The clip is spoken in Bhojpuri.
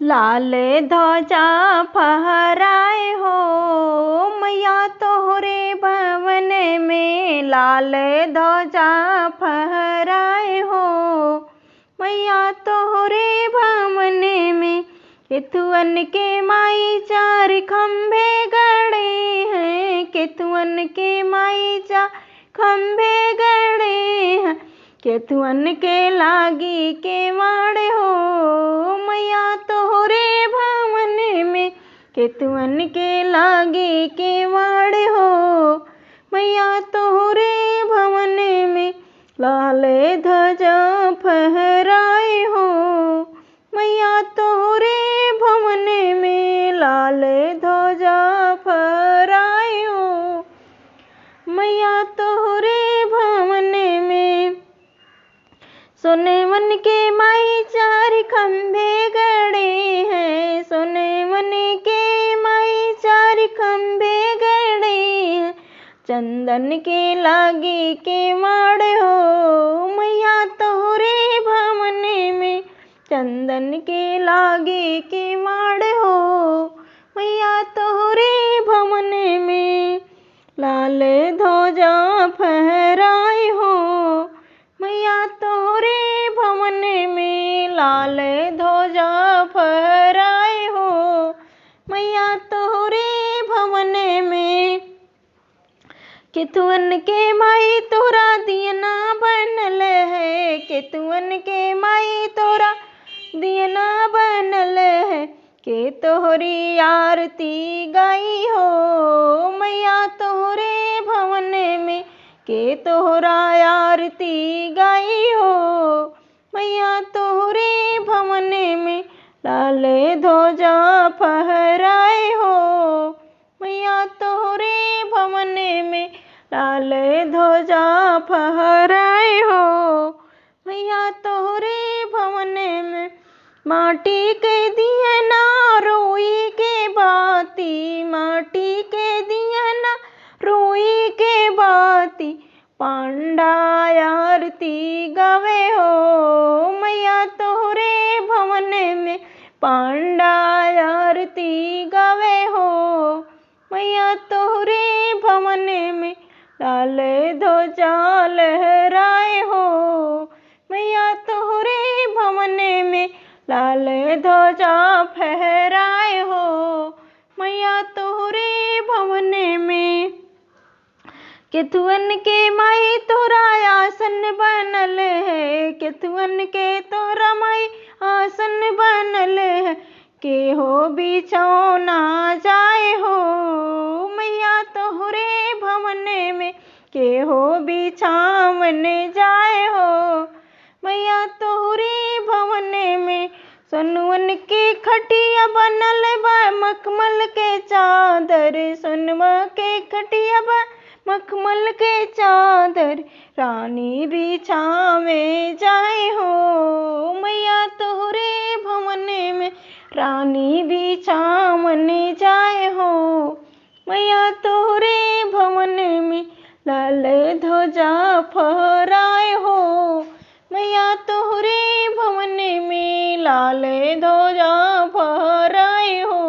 लाल ध्वजा फहराए हो मैया तोहरे भवन में, लाल ध्वजा फहराए हो मैया तोहरे भवन में। केतुअन के माई चार खम्भे गड़े हैं, केतुअन के माई चार खम्भे गड़े हैं। केतुअन के लागी के वाड़े हो मैया तोहरे भवन में, केतुअन के लागी के वाड़े हो मैया तोहरे भवन में। लाल ध्वजा फहराए हो मैया तोहरे भवन में, लाल ध्वजा फहराए हो मैया तोहरे भवन में। सोनेवन के माई चार खम्भे गड़े हैं, सोनेवन के माई चार खम्भे गड़े हैं। चंदन के लागी के वाड़े हो मैया तोहरे भवन में, चंदन के लागी के वाड़े हो मैया तोहरे भवन में। लाल ध्वजा फहराए हो मैया तोहरे भवन में, लाल ध्वजा फहराए हो मैया तोहरे भवन में। केतुअन के माई तोरा दियना बनल है, केतुअन के माई तोरा दियना बनल है। के तोहरी आरती गाई हो मैया तोहरे भवन में, के तोहरा आरती गाई हो मैया तोहरे भवन में। लाल ध्वजा फहराए हो मैया तोहरे भवन में, लाल ध्वजा फहराए हो मैया तोहरे भवन में। माटी के दियना रोई के बाती, माटी के दियना रोई के बाती। पांडा आरती गावे हो मैया तोहरे भवन में, पांडा आरती गावे हो मैया तोहरे भवन में। लाल ध्वजा लहराए हो मैया तोहरे भवन में, लाल ध्वजा फहराए हो मैया तोहरे भवन में। केतुअन के माई तोरा आसन बनल है, केतुअन के तोरा माई आसन बनल है। के हो बिछौना जाए हो मैया तोहरे भवन में, के हो बिछावन जाए हो मैया तोहरे भवन में। सोनुवन के खटिया बनल बा मखमल के चादर, सोनवा के खटिया बा मखमल के चादर। रानी बिछावे जाए हो मैया तोहरे भवन में, रानी बिछावन जाए हो मैया तोहरे भवन में। लाल ध्वजा फहराए हो मैया तोहरे भवन में, लाल ध्वजा फहराए हो